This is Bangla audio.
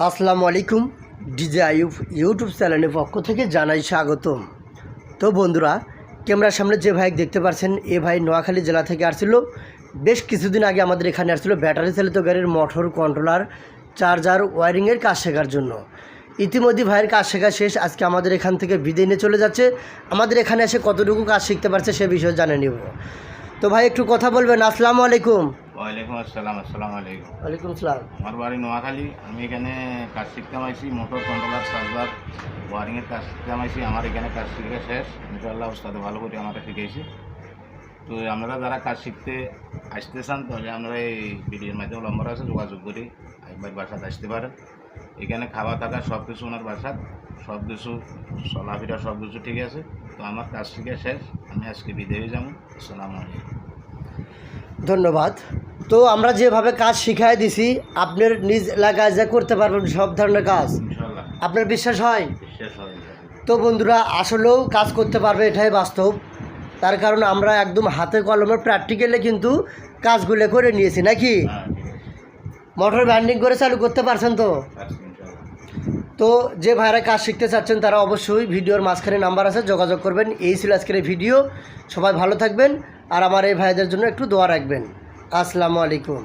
আসসালামু আলাইকুম। ডিজে আইয়ুব ইউটিউব চ্যানেলের পক্ষ থেকে জানাই স্বাগতম। তো বন্ধুরা, ক্যামেরার সামনে যে ভাই দেখতে পাচ্ছেন, এ ভাই নোয়াখালী জেলা থেকে আসছিল। বেশ কিছুদিন আগে আমাদের এখানে আসছিল ব্যাটারি চালিত গাড়ির মোটর কন্ট্রোলার, চার্জার, ওয়ারিংয়ের কাজ শেখার জন্য। ইতিমধ্যে ভাইয়ের কাজ শেখা শেষ। আজকে আমাদের এখান থেকে বিদায় নিয়ে চলে যাচ্ছে। আমাদের এখানে এসে কতটুকু কাজ শিখতে পারছে সে বিষয়ে জানে নিব। তো ভাই একটু কথা বলবেন। আসসালামু আলাইকুম। ওয়ালাইকুম আসসালাম। আসসালামু আলাইকুম। ওয়ালাইকুম আসসালাম। আমার বাড়ি নোয়াখালী। আমি এখানে কাজ শিখতে আইছি, মোটর কন্ট্রোলার, চার্জার, ওয়ারিংয়ের কাজ শিখতে আইছি। আমার এখানে কাজ শিখে শেষ। ইনশাআল্লাহ উস্তাদে ভালো করে আমাকে শিখেছি। তো আপনারা যারা কাজ শিখতে আসতে চান তাহলে আমরা এই ভিডিওর মাধ্যমে নম্বর আছে, যোগাযোগ করি একবার বাসাতে আসতে পারেন। এখানে খাওয়া থাকা সব কিছু ওনার বাসাত, সব কিছু চলাফেরা সব কিছু ঠিক আছে। তো আমার কাজ শিখে শেষ, আমি আজকে বিদায় যাবো। আসসালামু আলাইকুম। ধন্যবাদ। তো আমরা যেভাবে কাজ শিখাই দিছি, আপনার নিজ এলাকায় যা করতে পারবেন সব ধরনের কাজ, ইনশাআল্লাহ আপনার বিশ্বাস হয়? বিশ্বাস হয়। তো বন্ধুরা, আসলেও কাজ করতে পারবে, এটাই বাস্তব। তার কারণ আমরা একদম হাতে কলমের প্র্যাকটিক্যালে কিন্তু কাজগুলো করে নিয়েছি নাকি। হ্যাঁ, ঠিক আছে। মোটর ব্যান্ডিং করে চালু করতে পারছেন তো? তো যে ভাইরা কাজ শিখতে চাচ্ছেন তারা অবশ্যই ভিডিওর মাঝখানে নাম্বার আছে, যোগাযোগ করবেন। এই ছিল আজকের এই ভিডিও। সবাই ভালো থাকবেন আর আমার এই ভাইদের জন্য একটু দোয়া রাখবেন। আসসালামু আলাইকুম।